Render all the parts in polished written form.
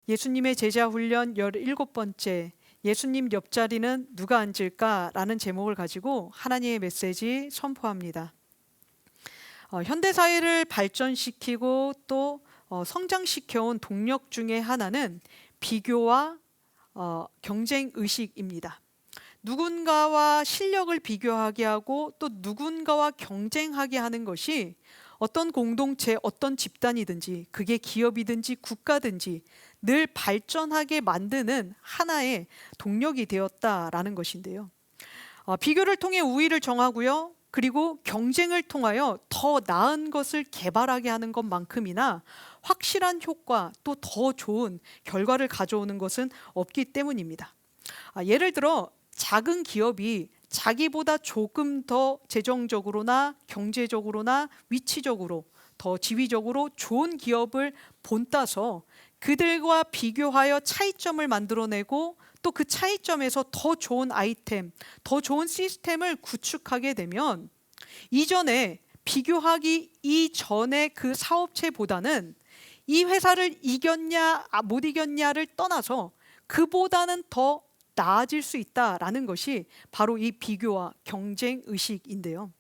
예수님의 제자 훈련 17번째, 예수님 옆자리는 누가 앉을까라는 제목을 가지고 하나님의 메시지 선포합니다. 현대사회를 발전시키고 또 성장시켜온 동력 중에 하나는 비교와 경쟁의식입니다. 누군가와 실력을 비교하게 하고 또 누군가와 경쟁하게 하는 것이 어떤 공동체, 어떤 집단이든지 그게 기업이든지 국가든지 늘 발전하게 만드는 하나의 동력이 되었다라는 것인데요. 비교를 통해 우위를 정하고요. 그리고 경쟁을 통하여 더 나은 것을 개발하게 하는 것만큼이나 확실한 효과 또 더 좋은 결과를 가져오는 것은 없기 때문입니다. 예를 들어 작은 기업이 자기보다 조금 더 재정적으로나 경제적으로나 위치적으로 더 지위적으로 좋은 기업을 본따서 그들과 비교하여 차이점을 만들어내고 또 그 차이점에서 더 좋은 아이템, 더 좋은 시스템을 구축하게 되면 이전에 비교하기 이전의 그 사업체보다는 이 회사를 이겼냐 못 이겼냐를 떠나서 그보다는 더 나아질 수 있다라는 것이 바로 이 비교와 경쟁 의식인데요.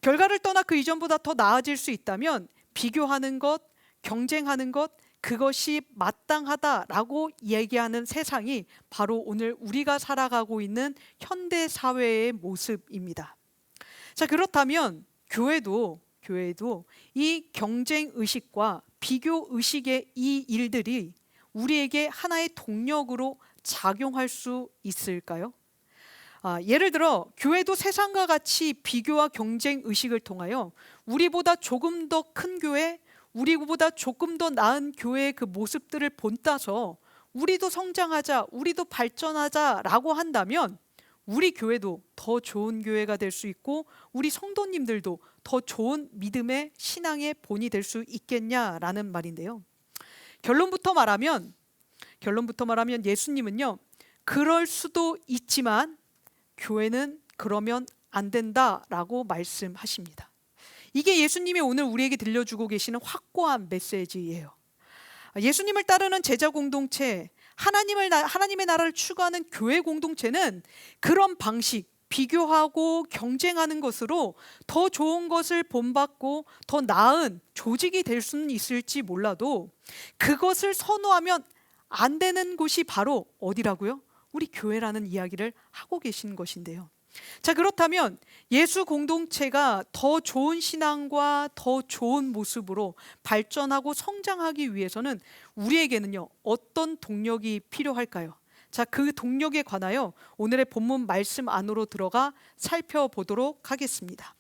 결과를 떠나 그 이전보다 더 나아질 수 있다면 비교하는 것, 경쟁하는 것, 그것이 마땅하다라고 얘기하는 세상이 바로 오늘 우리가 살아가고 있는 현대 사회의 모습입니다. 자, 그렇다면 교회도 이 경쟁 의식과 비교 의식의 이 일들이 우리에게 하나의 동력으로 작용할 수 있을까요? 예를 들어 교회도 세상과 같이 비교와 경쟁 의식을 통하여 우리보다 조금 더 큰 교회, 우리보다 조금 더 나은 교회의 그 모습들을 본따서 우리도 성장하자, 우리도 발전하자라고 한다면 우리 교회도 더 좋은 교회가 될 수 있고 우리 성도님들도 더 좋은 믿음의 신앙의 본이 될 수 있겠냐라는 말인데요. 결론부터 말하면 예수님은요, 그럴 수도 있지만 교회는 그러면 안 된다라고 말씀하십니다. 이게 예수님이 오늘 우리에게 들려주고 계시는 확고한 메시지예요. 예수님을 따르는 제자 공동체, 하나님의 나라를 추구하는 교회 공동체는 그런 방식, 비교하고 경쟁하는 것으로 더 좋은 것을 본받고 더 나은 조직이 될 수는 있을지 몰라도 그것을 선호하면 안 되는 곳이 바로 어디라고요? 우리 교회라는 이야기를 하고 계신 것인데요. 자, 그렇다면 예수 공동체가 더 좋은 신앙과 더 좋은 모습으로 발전하고 성장하기 위해서는 우리에게는요, 어떤 동력이 필요할까요? 자, 그 동력에 관하여 오늘의 본문 말씀 안으로 들어가 살펴보도록 하겠습니다.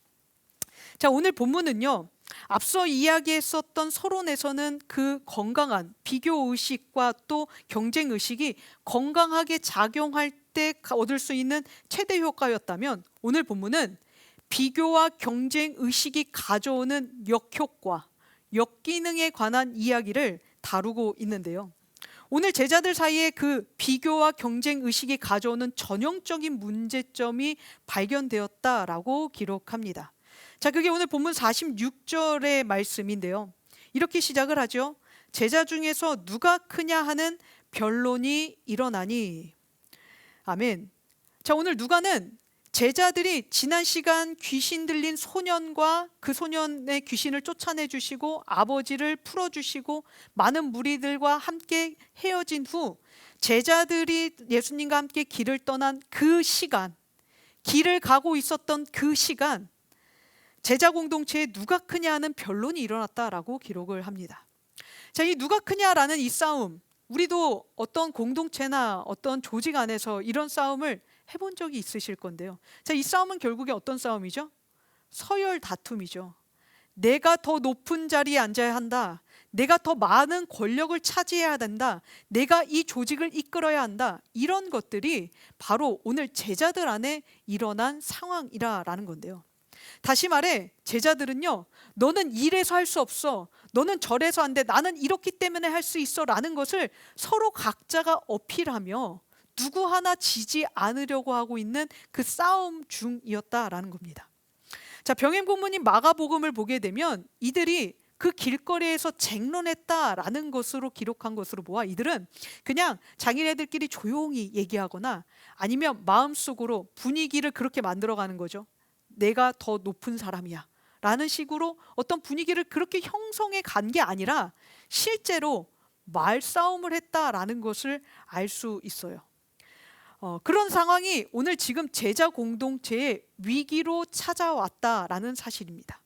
자, 오늘 본문은요, 앞서 이야기했었던 서론에서는 그 건강한 비교 의식과 또 경쟁 의식이 건강하게 작용할 때 얻을 수 있는 최대 효과였다면 오늘 본문은 비교와 경쟁 의식이 가져오는 역효과, 역기능에 관한 이야기를 다루고 있는데요. 오늘 제자들 사이에 그 비교와 경쟁 의식이 가져오는 전형적인 문제점이 발견되었다라고 기록합니다. 자, 그게 오늘 본문 46절의 말씀인데요. 이렇게 시작을 하죠. 제자 중에서 누가 크냐 하는 변론이 일어나니. 아멘. 자, 오늘 누가는 제자들이 지난 시간 귀신 들린 소년과 그 소년의 귀신을 쫓아내 주시고 아버지를 풀어주시고 많은 무리들과 함께 헤어진 후 제자들이 예수님과 함께 길을 떠난 그 시간, 길을 가고 있었던 그 시간, 제자 공동체에 누가 크냐 하는 변론이 일어났다라고 기록을 합니다. 자, 이 누가 크냐라는 이 싸움, 우리도 어떤 공동체나 어떤 조직 안에서 이런 싸움을 해본 적이 있으실 건데요. 자, 이 싸움은 결국에 어떤 싸움이죠? 서열 다툼이죠. 내가 더 높은 자리에 앉아야 한다. 내가 더 많은 권력을 차지해야 된다. 내가 이 조직을 이끌어야 한다. 이런 것들이 바로 오늘 제자들 안에 일어난 상황이라는 건데요. 다시 말해 제자들은요, 너는 이래서 할 수 없어, 너는 저래서 안 돼, 나는 이렇기 때문에 할 수 있어 라는 것을 서로 각자가 어필하며 누구 하나 지지 않으려고 하고 있는 그 싸움 중이었다라는 겁니다. 자, 병행 고문인 마가복음을 보게 되면 이들이 그 길거리에서 쟁론했다라는 것으로 기록한 것으로 보아 이들은 그냥 자기네들끼리 조용히 얘기하거나 아니면 마음속으로 분위기를 그렇게 만들어가는 거죠. 내가 더 높은 사람이야 라는 식으로 어떤 분위기를 그렇게 형성해 간 게 아니라 실제로 말싸움을 했다라는 것을 알 수 있어요. 그런 상황이 오늘 지금 제자 공동체의 위기로 찾아왔다라는 사실입니다.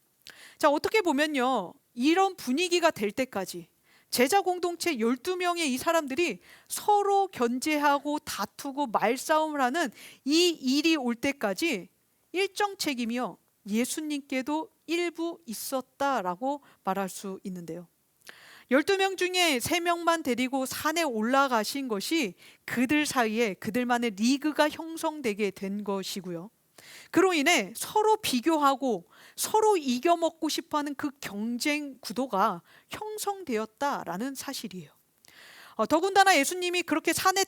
자, 어떻게 보면요, 이런 분위기가 될 때까지 제자 공동체 12명의 이 사람들이 서로 견제하고 다투고 말싸움을 하는 이 일이 올 때까지 일정 책임이요, 예수님께도 일부 있었다라고 말할 수 있는데요. 12명 중에 3명만 데리고 산에 올라가신 것이 그들 사이에 그들만의 리그가 형성되게 된 것이고요. 그로 인해 서로 비교하고 서로 이겨먹고 싶어하는 그 경쟁 구도가 형성되었다라는 사실이에요. 더군다나 예수님이 그렇게 산에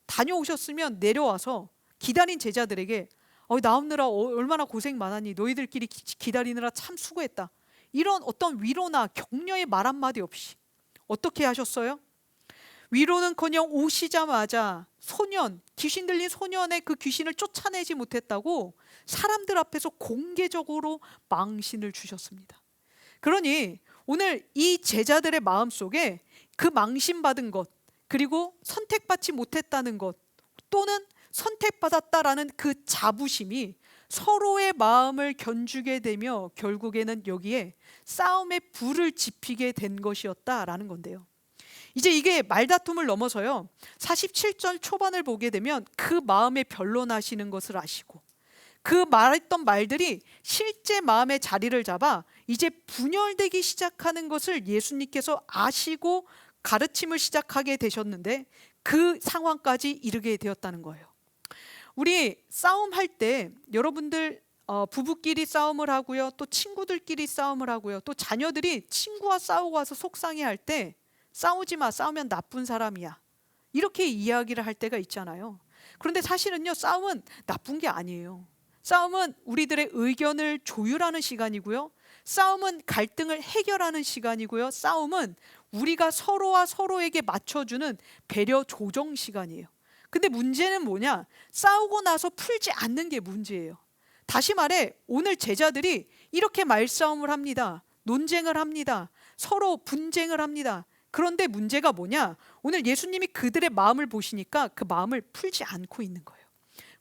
다녀오셨으면 내려와서 기다린 제자들에게 나오느라 얼마나 고생 많았니? 너희들끼리 기다리느라 참 수고했다. 이런 어떤 위로나 격려의 말 한마디 없이 어떻게 하셨어요? 위로는커녕 오시자마자 귀신 들린 소년의 그 귀신을 쫓아내지 못했다고 사람들 앞에서 공개적으로 망신을 주셨습니다. 그러니 오늘 이 제자들의 마음속에 그 망신받은 것, 그리고 선택받지 못했다는 것, 또는 선택받았다라는 그 자부심이 서로의 마음을 견주게 되며 결국에는 여기에 싸움의 불을 지피게 된 것이었다라는 건데요. 이제 이게 말다툼을 넘어서요, 47절 초반을 보게 되면 그 마음에 변론하시는 것을 아시고 그 말했던 말들이 실제 마음의 자리를 잡아 이제 분열되기 시작하는 것을 예수님께서 아시고 가르침을 시작하게 되셨는데 그 상황까지 이르게 되었다는 거예요. 우리 싸움할 때 여러분들 부부끼리 싸움을 하고요, 또 친구들끼리 싸움을 하고요, 또 자녀들이 친구와 싸우고 와서 속상해할 때 싸우지 마, 싸우면 나쁜 사람이야, 이렇게 이야기를 할 때가 있잖아요. 그런데 사실은요, 싸움은 나쁜 게 아니에요. 싸움은 우리들의 의견을 조율하는 시간이고요, 싸움은 갈등을 해결하는 시간이고요, 싸움은 우리가 서로와 서로에게 맞춰주는 배려 조정 시간이에요. 근데 문제는 뭐냐? 싸우고 나서 풀지 않는 게 문제예요. 다시 말해, 오늘 제자들이 이렇게 말싸움을 합니다. 논쟁을 합니다. 서로 분쟁을 합니다. 그런데 문제가 뭐냐? 오늘 예수님이 그들의 마음을 보시니까 그 마음을 풀지 않고 있는 거예요.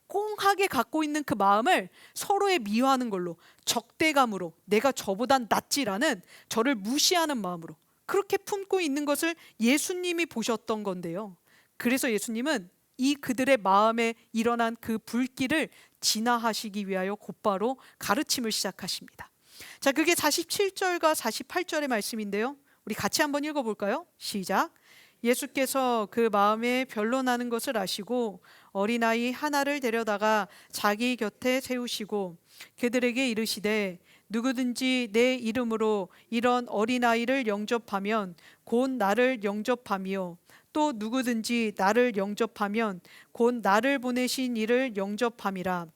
꽁하게 갖고 있는 그 마음을 서로의 미워하는 걸로, 적대감으로, 내가 저보단 낫지라는 저를 무시하는 마음으로 그렇게 품고 있는 것을 예수님이 보셨던 건데요. 그래서 예수님은 이 그들의 마음에 일어난 그 불길을 진화하시기 위하여 곧바로 가르침을 시작하십니다. 자, 그게 47절과 48절의 말씀인데요, 우리 같이 한번 읽어볼까요? 시작. 예수께서 그 마음에 변론하는 것을 아시고 어린아이 하나를 데려다가 자기 곁에 세우시고 그들에게 이르시되 누구든지 내 이름으로 이런 어린아이를 영접하면 곧 나를 영접하며 또 누구든지 나를 영접하면 곧 나를 보내신 이를 영접함이라.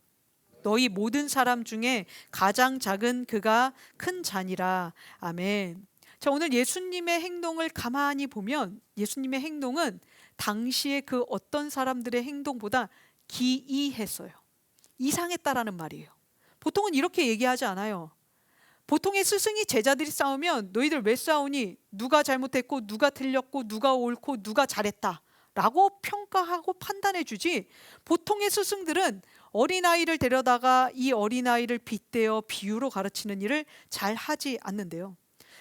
너희 모든 사람 중에 가장 작은 그가 큰 자니라. 아멘. 자, 오늘 예수님의 행동을 가만히 보면 예수님의 행동은 당시의 그 어떤 사람들의 행동보다 기이했어요. 이상했다라는 말이에요. 보통은 이렇게 얘기하지 않아요. 보통의 스승이 제자들이 싸우면 너희들 왜 싸우니? 누가 잘못했고 누가 틀렸고 누가 옳고 누가 잘했다 라고 평가하고 판단해 주지, 보통의 스승들은 어린아이를 데려다가 이 어린아이를 빗대어 비유로 가르치는 일을 잘 하지 않는데요.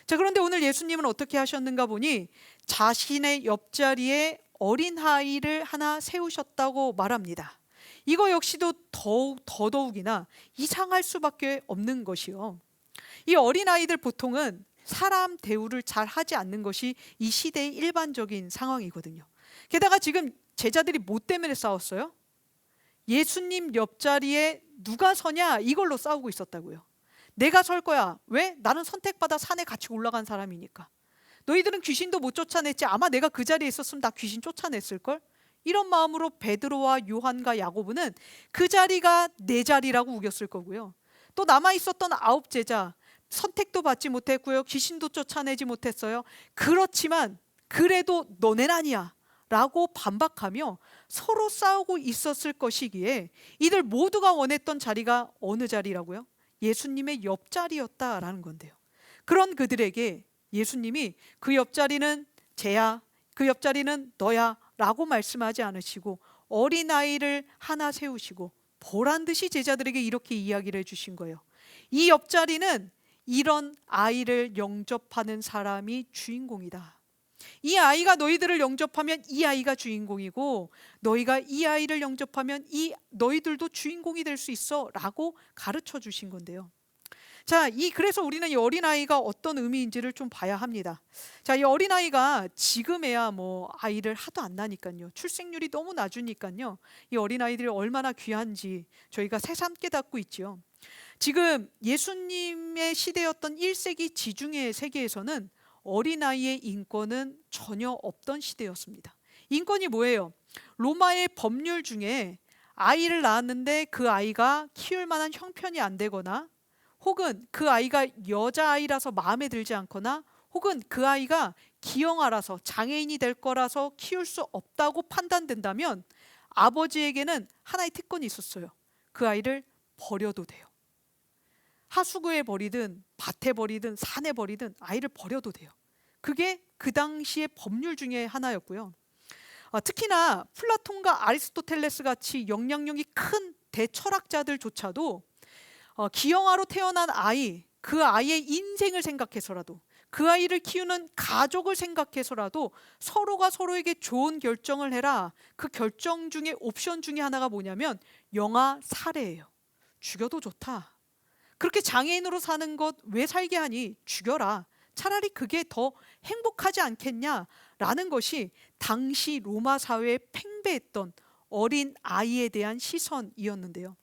자, 그런데 오늘 예수님은 어떻게 하셨는가 보니 자신의 옆자리에 어린아이를 하나 세우셨다고 말합니다. 이거 역시도 더더욱이나 이상할 수밖에 없는 것이요, 이 어린아이들 보통은 사람 대우를 잘 하지 않는 것이 이 시대의 일반적인 상황이거든요. 게다가 지금 제자들이 뭐 때문에 싸웠어요? 예수님 옆자리에 누가 서냐, 이걸로 싸우고 있었다고요. 내가 설 거야. 왜? 나는 선택받아 산에 같이 올라간 사람이니까. 너희들은 귀신도 못 쫓아냈지. 아마 내가 그 자리에 있었으면 나 귀신 쫓아냈을걸? 이런 마음으로 베드로와 요한과 야고보는 그 자리가 내 자리라고 우겼을 거고요. 또 남아있었던 9 제자, 선택도 받지 못했고요. 귀신도 쫓아내지 못했어요. 그렇지만 그래도 너넨 아니야 라고 반박하며 서로 싸우고 있었을 것이기에 이들 모두가 원했던 자리가 어느 자리라고요? 예수님의 옆자리였다라는 건데요. 그런 그들에게 예수님이 그 옆자리는 쟤야, 그 옆자리는 너야 라고 말씀하지 않으시고 어린아이를 하나 세우시고 보란 듯이 제자들에게 이렇게 이야기를 해주신 거예요. 이 옆자리는 이런 아이를 영접하는 사람이 주인공이다. 이 아이가 너희들을 영접하면 이 아이가 주인공이고 너희가 이 아이를 영접하면 너희들도 주인공이 될 수 있어 라고 가르쳐 주신 건데요. 자, 그래서 우리는 이 어린아이가 어떤 의미인지를 좀 봐야 합니다. 자, 이 어린아이가 지금에야 뭐 아이를 하도 안 나니까요. 출생률이 너무 낮으니까요. 이 어린아이들이 얼마나 귀한지 저희가 새삼 깨닫고 있죠. 지금 예수님의 시대였던 1세기 지중해 세계에서는 어린아이의 인권은 전혀 없던 시대였습니다. 인권이 뭐예요? 로마의 법률 중에 아이를 낳았는데 그 아이가 키울 만한 형편이 안 되거나 혹은 그 아이가 여자아이라서 마음에 들지 않거나 혹은 그 아이가 기형아라서 장애인이 될 거라서 키울 수 없다고 판단된다면 아버지에게는 하나의 특권이 있었어요. 그 아이를 버려도 돼요. 하수구에 버리든 밭에 버리든 산에 버리든 아이를 버려도 돼요. 그게 그 당시의 법률 중에 하나였고요. 특히나 플라톤과 아리스토텔레스 같이 영향력이 큰 대철학자들조차도 기형아로 태어난 아이, 그 아이의 인생을 생각해서라도 그 아이를 키우는 가족을 생각해서라도 서로가 서로에게 좋은 결정을 해라. 그 결정 중에 옵션 중에 하나가 뭐냐면 영아 살해예요. 죽여도 좋다. 그렇게 장애인으로 사는 것 왜 살게 하니? 죽여라. 차라리 그게 더 행복하지 않겠냐라는 것이 당시 로마 사회에 팽배했던 어린 아이에 대한 시선이었는데요.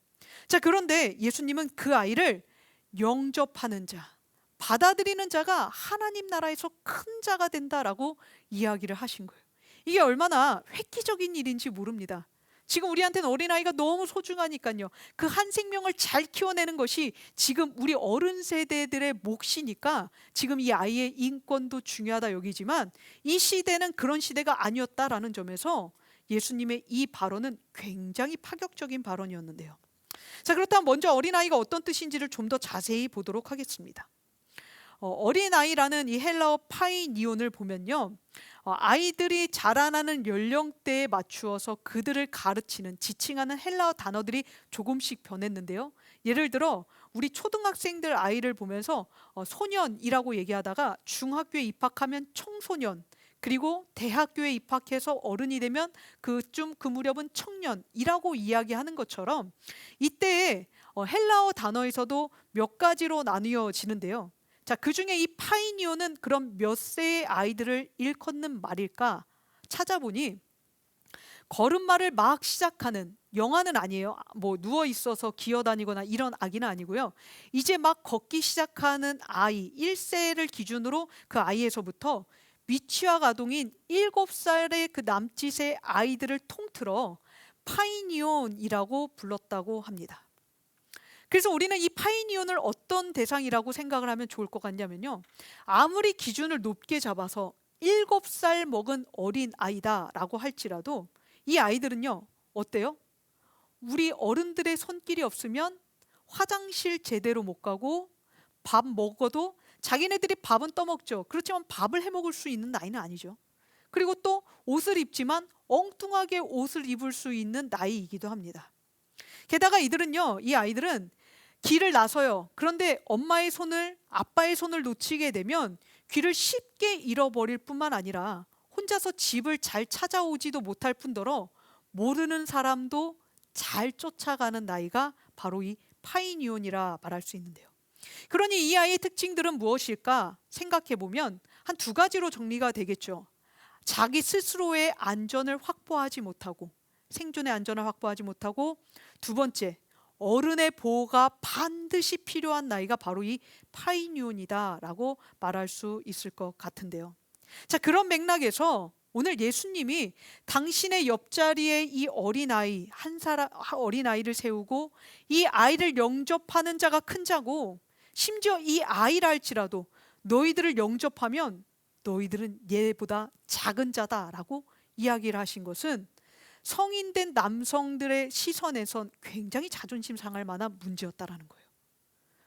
자, 그런데 예수님은 그 아이를 영접하는 자, 받아들이는 자가 하나님 나라에서 큰 자가 된다라고 이야기를 하신 거예요. 이게 얼마나 획기적인 일인지 모릅니다. 지금 우리한테는 어린아이가 너무 소중하니까요. 그 한 생명을 잘 키워내는 것이 지금 우리 어른 세대들의 몫이니까 지금 이 아이의 인권도 중요하다 여기지만 이 시대는 그런 시대가 아니었다라는 점에서 예수님의 이 발언은 굉장히 파격적인 발언이었는데요. 자, 그렇다면 먼저 어린아이가 어떤 뜻인지를 좀 더 자세히 보도록 하겠습니다. 어린아이라는 이 헬라어 파이니온을 보면요. 아이들이 자라나는 연령대에 맞추어서 그들을 가르치는, 지칭하는 헬라어 단어들이 조금씩 변했는데요. 예를 들어 우리 초등학생들 아이를 보면서 소년이라고 얘기하다가 중학교에 입학하면 청소년, 그리고 대학교에 입학해서 어른이 되면 그 무렵은 청년이라고 이야기하는 것처럼 이때에 헬라어 단어에서도 몇 가지로 나뉘어지는데요. 자, 그 중에 이 파이니오는 그럼 몇 세의 아이들을 일컫는 말일까 찾아보니 걸음마를 막 시작하는, 영아는 아니에요. 뭐 누워 있어서 기어다니거나 이런 아기는 아니고요. 이제 막 걷기 시작하는 아이 1세를 기준으로 그 아이에서부터 미취학 아동인 7살의 그 남짓의 아이들을 통틀어 파이니온이라고 불렀다고 합니다. 그래서 우리는 이 파이니온을 어떤 대상이라고 생각을 하면 좋을 것 같냐면요. 아무리 기준을 높게 잡아서 7살 먹은 어린 아이다라고 할지라도 이 아이들은요. 어때요? 우리 어른들의 손길이 없으면 화장실 제대로 못 가고 밥 먹어도 자기네들이 밥은 떠먹죠. 그렇지만 밥을 해먹을 수 있는 나이는 아니죠. 그리고 또 옷을 입지만 엉뚱하게 옷을 입을 수 있는 나이이기도 합니다. 게다가 이 아이들은 길을 나서요. 그런데 엄마의 손을, 아빠의 손을 놓치게 되면 길을 쉽게 잃어버릴 뿐만 아니라 혼자서 집을 잘 찾아오지도 못할 뿐더러 모르는 사람도 잘 쫓아가는 나이가 바로 이 파이니온이라 말할 수 있는데요. 그러니 이 아이의 특징들은 무엇일까 생각해보면 한 두 가지로 정리가 되겠죠. 자기 스스로의 안전을 확보하지 못하고, 생존의 안전을 확보하지 못하고, 두 번째, 어른의 보호가 반드시 필요한 나이가 바로 이 파이니온이다라고 말할 수 있을 것 같은데요. 자, 그런 맥락에서 오늘 예수님이 당신의 옆자리에 이 어린아이, 어린아이를 세우고 이 아이를 영접하는 자가 큰 자고 심지어 이 아이라 할지라도 너희들을 영접하면 너희들은 얘보다 작은 자다라고 이야기를 하신 것은 성인된 남성들의 시선에선 굉장히 자존심 상할 만한 문제였다라는 거예요.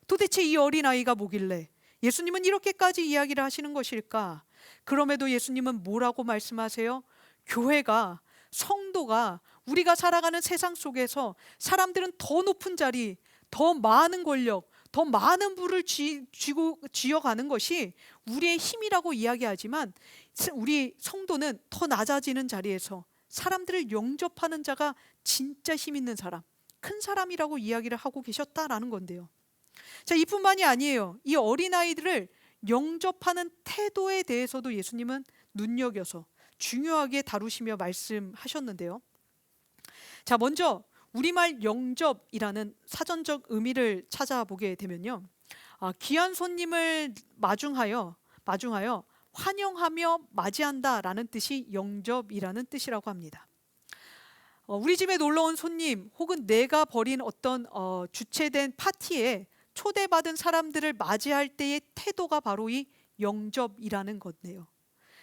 도대체 이 어린아이가 뭐길래 예수님은 이렇게까지 이야기를 하시는 것일까? 그럼에도 예수님은 뭐라고 말씀하세요? 교회가, 성도가, 우리가 살아가는 세상 속에서 사람들은 더 높은 자리, 더 많은 권력, 더 많은 부를 쥐어가는 것이 우리의 힘이라고 이야기하지만 우리 성도는 더 낮아지는 자리에서 사람들을 영접하는 자가 진짜 힘 있는 사람, 큰 사람이라고 이야기를 하고 계셨다라는 건데요. 자, 이뿐만이 아니에요. 이 어린아이들을 영접하는 태도에 대해서도 예수님은 눈여겨서 중요하게 다루시며 말씀하셨는데요. 자, 먼저 우리말 영접이라는 사전적 의미를 찾아보게 되면요, 귀한 손님을 마중하여 환영하며 맞이한다라는 뜻이 영접이라는 뜻이라고 합니다. 우리 집에 놀러온 손님 혹은 내가 벌인 어떤 주최된 파티에 초대받은 사람들을 맞이할 때의 태도가 바로 이 영접이라는 건데요.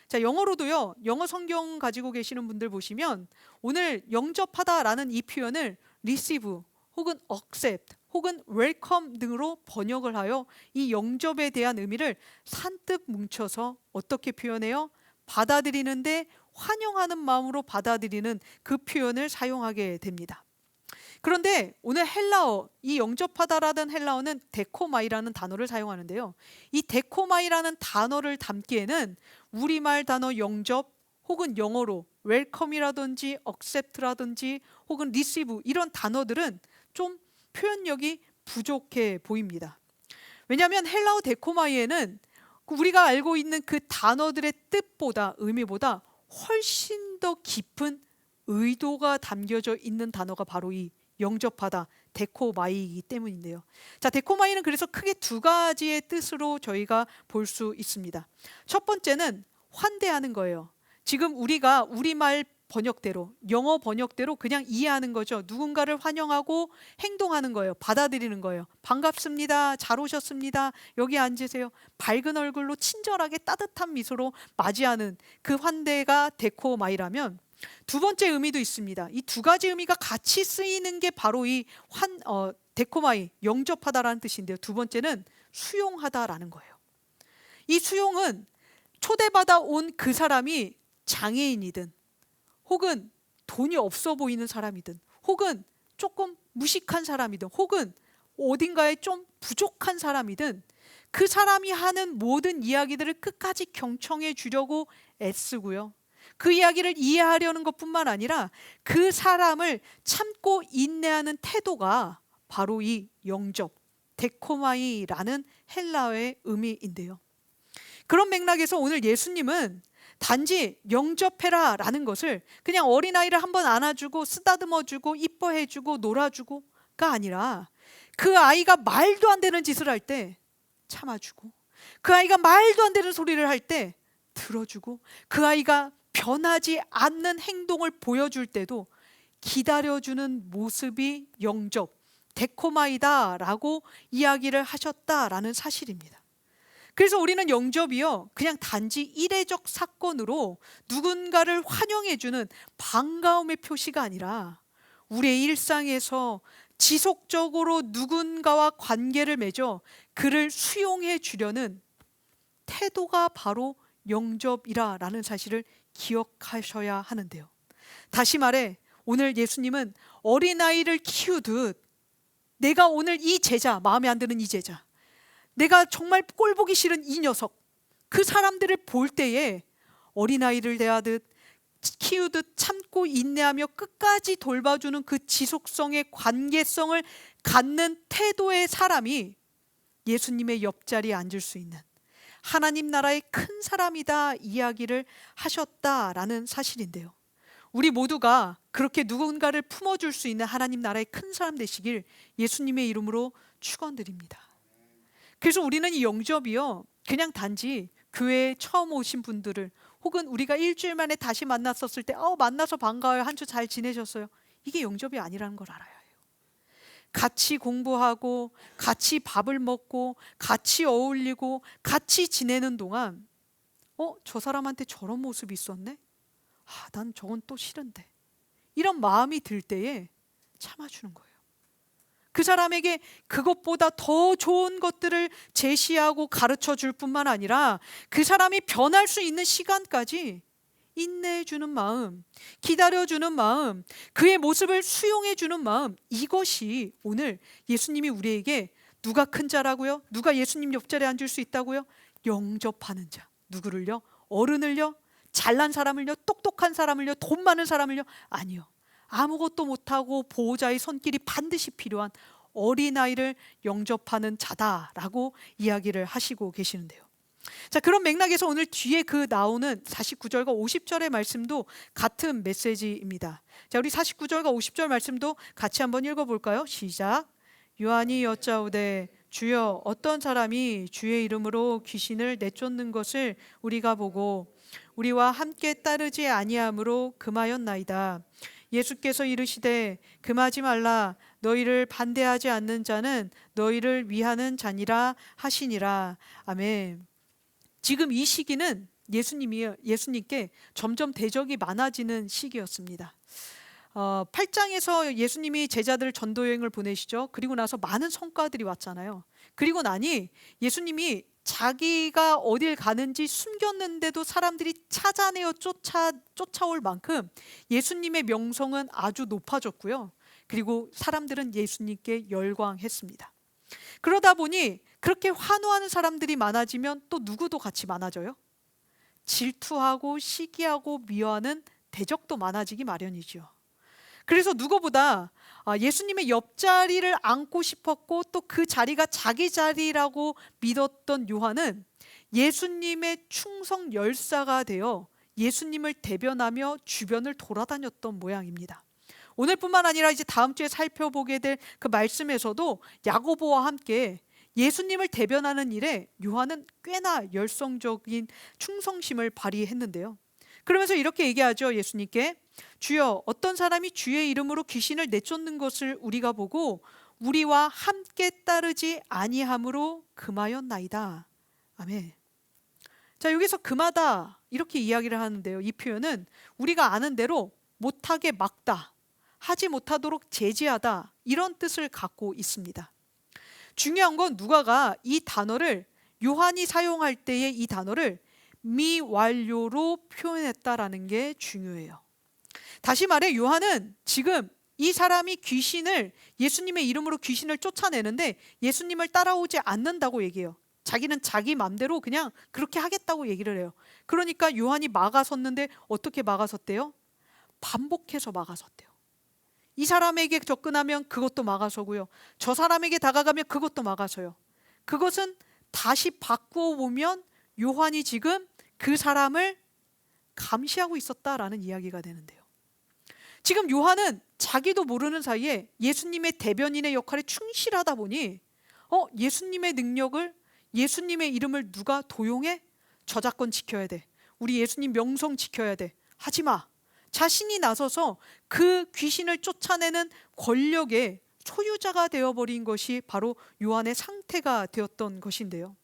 자, 영어로도요, 영어 성경 가지고 계시는 분들 보시면 오늘 영접하다라는 이 표현을 receive 혹은 accept 혹은 welcome 등으로 번역을 하여 이 영접에 대한 의미를 산뜻 뭉쳐서 어떻게 표현해요? 받아들이는데 환영하는 마음으로 받아들이는 그 표현을 사용하게 됩니다. 그런데 오늘 헬라어, 이 영접하다라는 헬라어는 데코마이라는 단어를 사용하는데요. 이 데코마이라는 단어를 담기에는 우리말 단어 영접 혹은 영어로 웰컴이라든지 accept라든지 혹은 receive 이런 단어들은 좀 표현력이 부족해 보입니다. 왜냐하면 헬라어 데코마이에는 우리가 알고 있는 그 단어들의 뜻보다, 의미보다 훨씬 더 깊은 의도가 담겨져 있는 단어가 바로 이 영접하다, 데코마이이기 때문인데요. 자, 데코마이는 그래서 크게 두 가지의 뜻으로 저희가 볼 수 있습니다. 첫 번째는 환대하는 거예요. 지금 우리가 우리말 번역대로, 영어 번역대로 그냥 이해하는 거죠. 누군가를 환영하고 행동하는 거예요. 받아들이는 거예요. 반갑습니다. 잘 오셨습니다. 여기 앉으세요. 밝은 얼굴로 친절하게 따뜻한 미소로 맞이하는 그 환대가 데코마이라면, 두 번째 의미도 있습니다. 이 두 가지 의미가 같이 쓰이는 게 바로 이 데코마이, 영접하다라는 뜻인데요. 두 번째는 수용하다라는 거예요. 이 수용은 초대받아 온 그 사람이 장애인이든 혹은 돈이 없어 보이는 사람이든 혹은 조금 무식한 사람이든 혹은 어딘가에 좀 부족한 사람이든 그 사람이 하는 모든 이야기들을 끝까지 경청해 주려고 애쓰고요. 그 이야기를 이해하려는 것뿐만 아니라 그 사람을 참고 인내하는 태도가 바로 이 영접, 데코마이라는 헬라어의 의미인데요. 그런 맥락에서 오늘 예수님은 단지 영접해라 라는 것을 그냥 어린아이를 한번 안아주고 쓰다듬어주고 이뻐해주고 놀아주고가 아니라 그 아이가 말도 안 되는 짓을 할 때 참아주고, 그 아이가 말도 안 되는 소리를 할 때 들어주고, 그 아이가 변하지 않는 행동을 보여줄 때도 기다려주는 모습이 영접, 데코마이다라고 이야기를 하셨다라는 사실입니다. 그래서 우리는 영접이요, 그냥 단지 일회적 사건으로 누군가를 환영해주는 반가움의 표시가 아니라 우리의 일상에서 지속적으로 누군가와 관계를 맺어 그를 수용해 주려는 태도가 바로 영접이라는 사실을 기억하셔야 하는데요. 다시 말해 오늘 예수님은 어린아이를 키우듯 내가 오늘 이 제자, 마음에 안 드는 이 제자, 내가 정말 꼴 보기 싫은 이 녀석, 그 사람들을 볼 때에 어린아이를 대하듯 키우듯 참고 인내하며 끝까지 돌봐주는 그 지속성의 관계성을 갖는 태도의 사람이 예수님의 옆자리에 앉을 수 있는 하나님 나라의 큰 사람이다 이야기를 하셨다라는 사실인데요. 우리 모두가 그렇게 누군가를 품어줄 수 있는 하나님 나라의 큰 사람 되시길 예수님의 이름으로 축원드립니다. 그래서 우리는 이 영접이요, 그냥 단지 교회에 처음 오신 분들을 혹은 우리가 일주일 만에 다시 만났었을 때 만나서 반가워요, 한 주 잘 지내셨어요, 이게 영접이 아니라는 걸 알아야 해요. 같이 공부하고 같이 밥을 먹고 같이 어울리고 같이 지내는 동안 저 사람한테 저런 모습이 있었네? 난 저건 또 싫은데. 이런 마음이 들 때에 참아주는 거예요. 그 사람에게 그것보다 더 좋은 것들을 제시하고 가르쳐 줄 뿐만 아니라 그 사람이 변할 수 있는 시간까지 인내해주는 마음, 기다려주는 마음, 그의 모습을 수용해주는 마음, 이것이 오늘 예수님이 우리에게 누가 큰 자라고요? 누가 예수님 옆자리에 앉을 수 있다고요? 영접하는 자. 누구를요? 어른을요? 잘난 사람을요? 똑똑한 사람을요? 돈 많은 사람을요? 아니요. 아무것도 못하고 보호자의 손길이 반드시 필요한 어린아이를 영접하는 자다라고 이야기를 하시고 계시는데요. 자, 그런 맥락에서 오늘 뒤에 그 나오는 49절과 50절의 말씀도 같은 메시지입니다. 자, 우리 49절과 50절 말씀도 같이 한번 읽어볼까요? 시작. 요한이 여짜오되 주여 어떤 사람이 주의 이름으로 귀신을 내쫓는 것을 우리가 보고 우리와 함께 따르지 아니함으로 금하였나이다. 예수께서 이르시되 금하지 말라. 너희를 반대하지 않는 자는 너희를 위하는 자니라 하시니라. 아멘. 지금 이 시기는 예수님께 점점 대적이 많아지는 시기였습니다. 8장에서 예수님이 제자들 전도여행을 보내시죠. 그리고 나서 많은 성과들이 왔잖아요. 그리고 나니 예수님이 자기가 어딜 가는지 숨겼는데도 사람들이 찾아내어 쫓아올 만큼 예수님의 명성은 아주 높아졌고요. 그리고 사람들은 예수님께 열광했습니다. 그러다 보니 그렇게 환호하는 사람들이 많아지면 또 누구도 같이 많아져요? 질투하고 시기하고 미워하는 대적도 많아지기 마련이죠. 그래서 누구보다 예수님의 옆자리를 앉고 싶었고 또 그 자리가 자기 자리라고 믿었던 요한은 예수님의 충성 열사가 되어 예수님을 대변하며 주변을 돌아다녔던 모양입니다. 오늘뿐만 아니라 이제 다음 주에 살펴보게 될 그 말씀에서도 야고보와 함께 예수님을 대변하는 일에 요한은 꽤나 열성적인 충성심을 발휘했는데요. 그러면서 이렇게 얘기하죠. 예수님께 주여 어떤 사람이 주의 이름으로 귀신을 내쫓는 것을 우리가 보고 우리와 함께 따르지 아니함으로 금하였나이다. 아멘. 자, 여기서 금하다 이렇게 이야기를 하는데요. 이 표현은 우리가 아는 대로 못하게 막다, 하지 못하도록 제지하다 이런 뜻을 갖고 있습니다. 중요한 건 누가가 이 단어를 요한이 사용할 때의 이 단어를 미완료로 표현했다라는 게 중요해요. 다시 말해 요한은 지금 이 사람이 예수님의 이름으로 귀신을 쫓아내는데 예수님을 따라오지 않는다고 얘기해요. 자기는 자기 맘대로 그냥 그렇게 하겠다고 얘기를 해요. 그러니까 요한이 막아섰는데 어떻게 막아섰대요? 반복해서 막아섰대요. 이 사람에게 접근하면 그것도 막아서고요. 저 사람에게 다가가면 그것도 막아서요. 그것은 다시 바꾸어 보면 요한이 지금 그 사람을 감시하고 있었다라는 이야기가 되는데요. 지금 요한은 자기도 모르는 사이에 예수님의 대변인의 역할에 충실하다 보니 예수님의 능력을, 예수님의 이름을 누가 도용해? 저작권 지켜야 돼. 우리 예수님 명성 지켜야 돼. 하지 마. 자신이 나서서 그 귀신을 쫓아내는 권력의 소유자가 되어버린 것이 바로 요한의 상태가 되었던 것인데요.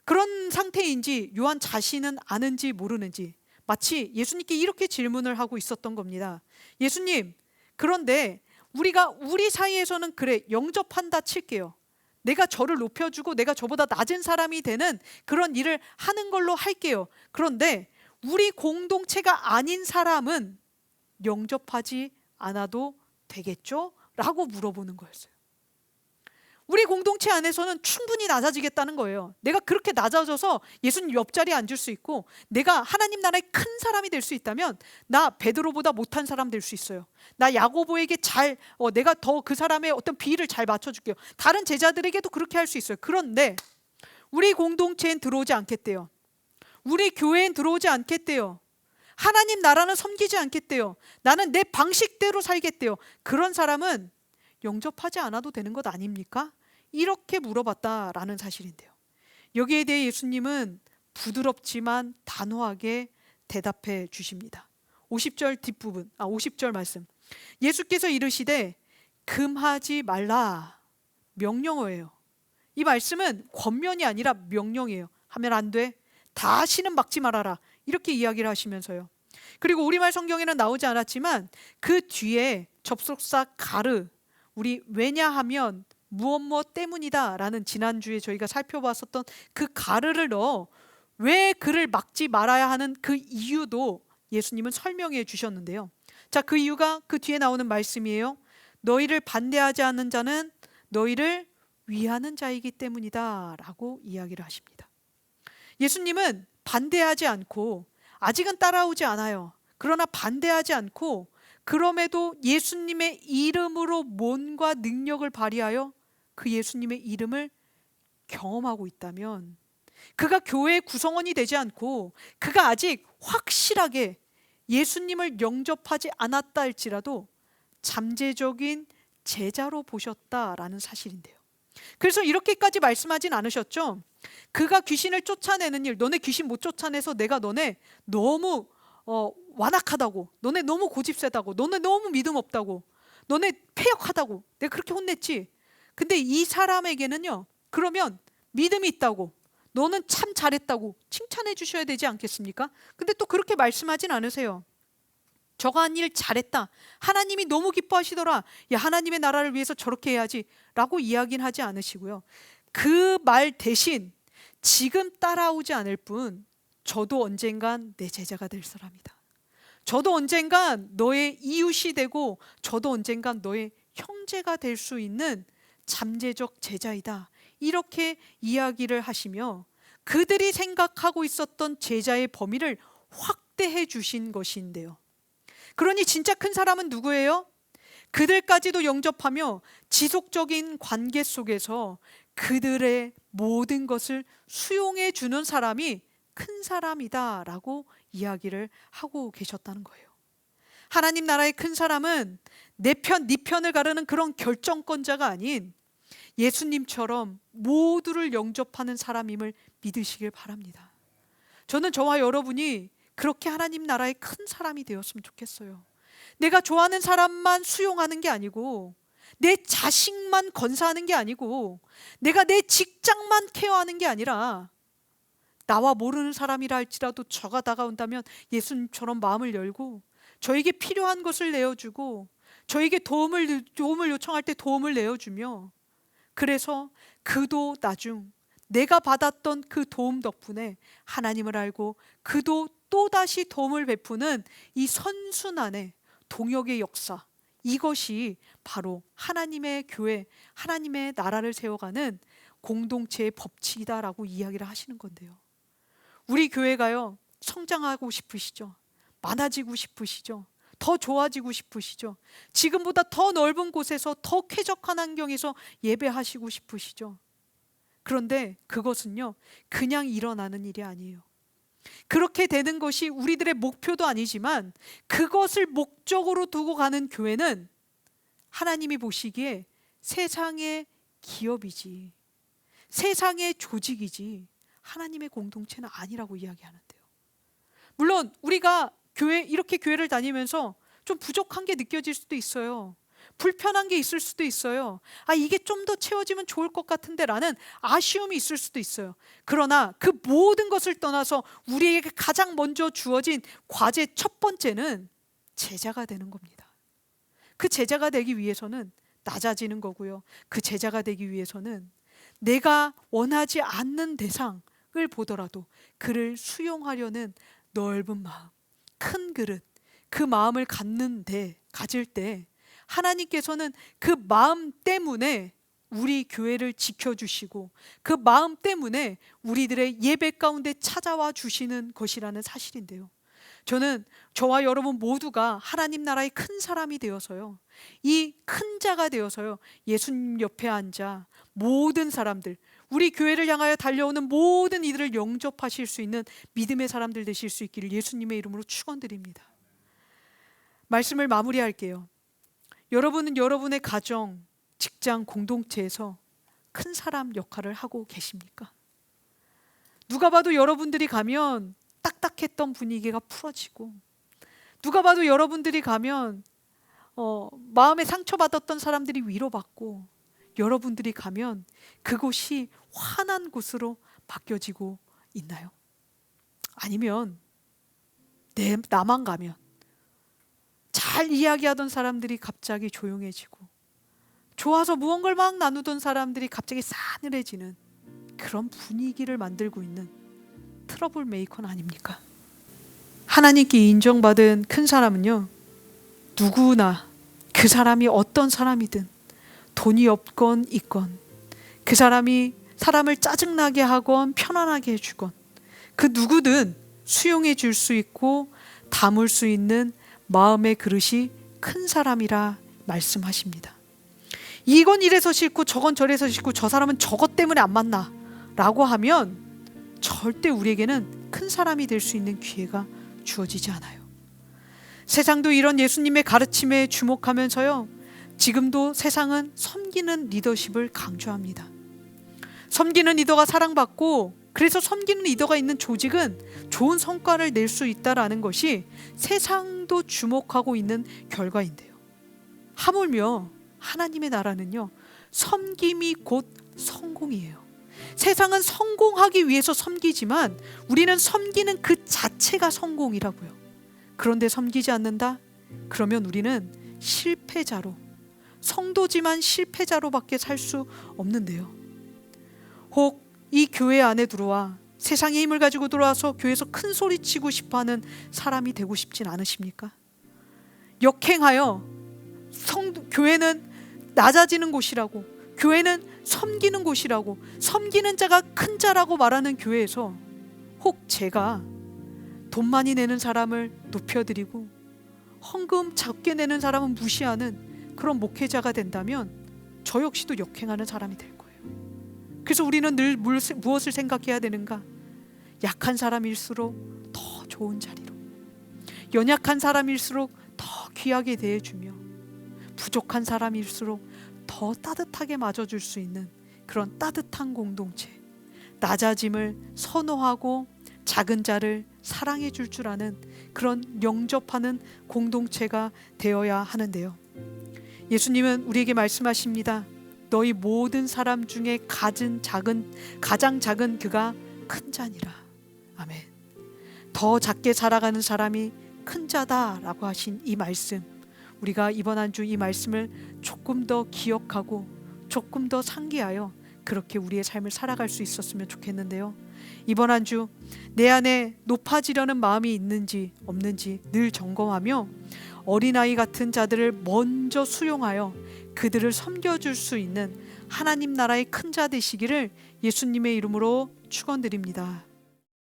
그런 상태인지 요한 자신은 아는지 모르는지 마치 예수님께 이렇게 질문을 하고 있었던 겁니다. 예수님, 그런데 우리가 우리 사이에서는 그래 영접한다 칠게요. 내가 저를 높여주고 내가 저보다 낮은 사람이 되는 그런 일을 하는 걸로 할게요. 그런데 우리 공동체가 아닌 사람은 영접하지 않아도 되겠죠? 라고 물어보는 거였어요. 우리 공동체 안에서는 충분히 낮아지겠다는 거예요. 내가 그렇게 낮아져서 예수님 옆자리에 앉을 수 있고 내가 하나님 나라의 큰 사람이 될 수 있다면 나 베드로보다 못한 사람 될 수 있어요. 나 야고보에게 내가 더 그 사람의 어떤 비위를 잘 맞춰줄게요. 다른 제자들에게도 그렇게 할 수 있어요. 그런데 우리 공동체엔 들어오지 않겠대요. 우리 교회엔 들어오지 않겠대요. 하나님 나라는 섬기지 않겠대요. 나는 내 방식대로 살겠대요. 그런 사람은 영접하지 않아도 되는 것 아닙니까? 이렇게 물어봤다라는 사실인데요. 여기에 대해 예수님은 부드럽지만 단호하게 대답해 주십니다. 50절 말씀. 예수께서 이르시되 금하지 말라. 명령어예요. 이 말씀은 권면이 아니라 명령이에요. 하면 안 돼. 다시는 막지 말아라. 이렇게 이야기를 하시면서요. 그리고 우리말 성경에는 나오지 않았지만 그 뒤에 접속사 가르, 우리 왜냐하면 무엇 무엇 때문이다 라는 지난주에 저희가 살펴봤었던 그 가르를 넣어 왜 그를 막지 말아야 하는 그 이유도 예수님은 설명해 주셨는데요. 자, 그 이유가 그 뒤에 나오는 말씀이에요. 너희를 반대하지 않는 자는 너희를 위하는 자이기 때문이다 라고 이야기를 하십니다. 예수님은 반대하지 않고, 아직은 따라오지 않아요. 그러나 반대하지 않고, 그럼에도 예수님의 이름으로 몸과 능력을 발휘하여 그 예수님의 이름을 경험하고 있다면, 그가 교회의 구성원이 되지 않고 그가 아직 확실하게 예수님을 영접하지 않았다 할지라도 잠재적인 제자로 보셨다라는 사실인데요. 그래서 이렇게까지 말씀하진 않으셨죠. 그가 귀신을 쫓아내는 일, 너네 귀신 못 쫓아내서 내가 너네 너무 완악하다고, 너네 너무 고집세다고, 너네 너무 믿음 없다고, 너네 패역하다고 내가 그렇게 혼냈지. 근데 이 사람에게는요, 그러면 믿음이 있다고, 너는 참 잘했다고 칭찬해 주셔야 되지 않겠습니까? 근데 또 그렇게 말씀하진 않으세요. 저거 한 일 잘했다, 하나님이 너무 기뻐하시더라, 야 하나님의 나라를 위해서 저렇게 해야지 라고 이야기는 하지 않으시고요. 그 말 대신 지금 따라오지 않을 뿐 저도 언젠간 내 제자가 될 사람이다, 저도 언젠간 너의 이웃이 되고 저도 언젠간 너의 형제가 될 수 있는 잠재적 제자이다, 이렇게 이야기를 하시며 그들이 생각하고 있었던 제자의 범위를 확대해 주신 것인데요. 그러니 진짜 큰 사람은 누구예요? 그들까지도 영접하며 지속적인 관계 속에서 그들의 모든 것을 수용해 주는 사람이 큰 사람이다 라고 이야기를 하고 계셨다는 거예요. 하나님 나라의 큰 사람은 내 편, 네 편을 가르는 그런 결정권자가 아닌 예수님처럼 모두를 영접하는 사람임을 믿으시길 바랍니다. 저는 저와 여러분이 그렇게 하나님 나라의 큰 사람이 되었으면 좋겠어요. 내가 좋아하는 사람만 수용하는 게 아니고, 내 자식만 건사하는 게 아니고, 내가 내 직장만 케어하는 게 아니라, 나와 모르는 사람이라 할지라도 저가 다가온다면 예수님처럼 마음을 열고 저에게 필요한 것을 내어주고, 저에게 도움을 요청할 때 도움을 내어주며, 그래서 그도 나중 내가 받았던 그 도움 덕분에 하나님을 알고 그도 또다시 도움을 베푸는 이 선순환의 동역의 역사, 이것이 바로 하나님의 교회, 하나님의 나라를 세워가는 공동체의 법칙이다라고 이야기를 하시는 건데요. 우리 교회가요, 성장하고 싶으시죠? 많아지고 싶으시죠? 더 좋아지고 싶으시죠? 지금보다 더 넓은 곳에서 더 쾌적한 환경에서 예배하시고 싶으시죠? 그런데 그것은요, 그냥 일어나는 일이 아니에요. 그렇게 되는 것이 우리들의 목표도 아니지만 그것을 목적으로 두고 가는 교회는 하나님이 보시기에 세상의 기업이지, 세상의 조직이지 하나님의 공동체는 아니라고 이야기하는데요. 물론 우리가 이렇게 교회를 다니면서 좀 부족한 게 느껴질 수도 있어요. 불편한 게 있을 수도 있어요. 이게 좀 더 채워지면 좋을 것 같은데 라는 아쉬움이 있을 수도 있어요. 그러나 그 모든 것을 떠나서 우리에게 가장 먼저 주어진 과제 첫 번째는 제자가 되는 겁니다. 그 제자가 되기 위해서는 낮아지는 거고요. 그 제자가 되기 위해서는 내가 원하지 않는 대상을 보더라도 그를 수용하려는 넓은 마음, 큰 그릇, 그 마음을 가질 때 하나님께서는 그 마음 때문에 우리 교회를 지켜주시고 그 마음 때문에 우리들의 예배 가운데 찾아와 주시는 것이라는 사실인데요. 저는 저와 여러분 모두가 하나님 나라의 큰 사람이 되어서요, 이 큰 자가 되어서요, 예수님 옆에 앉아 모든 사람들, 우리 교회를 향하여 달려오는 모든 이들을 영접하실 수 있는 믿음의 사람들 되실 수 있기를 예수님의 이름으로 축원드립니다. 말씀을 마무리할게요. 여러분은 여러분의 가정, 직장, 공동체에서 큰 사람 역할을 하고 계십니까? 누가 봐도 여러분들이 가면 딱딱했던 분위기가 풀어지고, 누가 봐도 여러분들이 가면 마음에 상처받았던 사람들이 위로받고, 여러분들이 가면 그곳이 환한 곳으로 바뀌어지고 있나요? 아니면 나만 가면 잘 이야기하던 사람들이 갑자기 조용해지고, 좋아서 무언가를 막 나누던 사람들이 갑자기 싸늘해지는 그런 분위기를 만들고 있는 트러블 메이커는 아닙니까? 하나님께 인정받은 큰 사람은요, 누구나 그 사람이 어떤 사람이든, 돈이 없건 있건, 그 사람이 사람을 짜증나게 하건 편안하게 해주건, 그 누구든 수용해 줄 수 있고 담을 수 있는 마음의 그릇이 큰 사람이라 말씀하십니다. 이건 이래서 싫고 저건 저래서 싫고 저 사람은 저것 때문에 안 만나 라고 하면 절대 우리에게는 큰 사람이 될 수 있는 기회가 주어지지 않아요. 세상도 이런 예수님의 가르침에 주목하면서요, 지금도 세상은 섬기는 리더십을 강조합니다. 섬기는 리더가 사랑받고, 그래서 섬기는 리더가 있는 조직은 좋은 성과를 낼 수 있다라는 것이 세상도 주목하고 있는 결과인데요. 하물며 하나님의 나라는요, 섬김이 곧 성공이에요. 세상은 성공하기 위해서 섬기지만 우리는 섬기는 그 자체가 성공이라고요. 그런데 섬기지 않는다? 그러면 우리는 실패자로, 성도지만 실패자로밖에 살 수 없는데요. 혹 이 교회 안에 들어와 세상의 힘을 가지고 들어와서 교회에서 큰 소리치고 싶어하는 사람이 되고 싶진 않으십니까? 역행하여 교회는 낮아지는 곳이라고, 교회는 섬기는 곳이라고, 섬기는 자가 큰 자라고 말하는 교회에서 혹 제가 돈 많이 내는 사람을 높여드리고 헌금 적게 내는 사람은 무시하는 그런 목회자가 된다면 저 역시도 역행하는 사람이 될 거예요. 그래서 우리는 늘 무엇을 생각해야 되는가? 약한 사람일수록 더 좋은 자리로, 연약한 사람일수록 더 귀하게 대해주며, 부족한 사람일수록 더 따뜻하게 맞아줄 수 있는 그런 따뜻한 공동체, 낮아짐을 선호하고 작은 자를 사랑해 줄 줄 아는 그런 영접하는 공동체가 되어야 하는데요. 예수님은 우리에게 말씀하십니다. 너희 모든 사람 중에 가장 작은 그가 큰 자니라. 아멘. 더 작게 살아가는 사람이 큰 자다라고 하신 이 말씀, 우리가 이번 한 주 이 말씀을 조금 더 기억하고 조금 더 상기하여 그렇게 우리의 삶을 살아갈 수 있었으면 좋겠는데요. 이번 한 주 내 안에 높아지려는 마음이 있는지 없는지 늘 점검하며 어린아이 같은 자들을 먼저 수용하여 그들을 섬겨줄 수 있는 하나님 나라의 큰 자 되시기를 예수님의 이름으로 축원드립니다.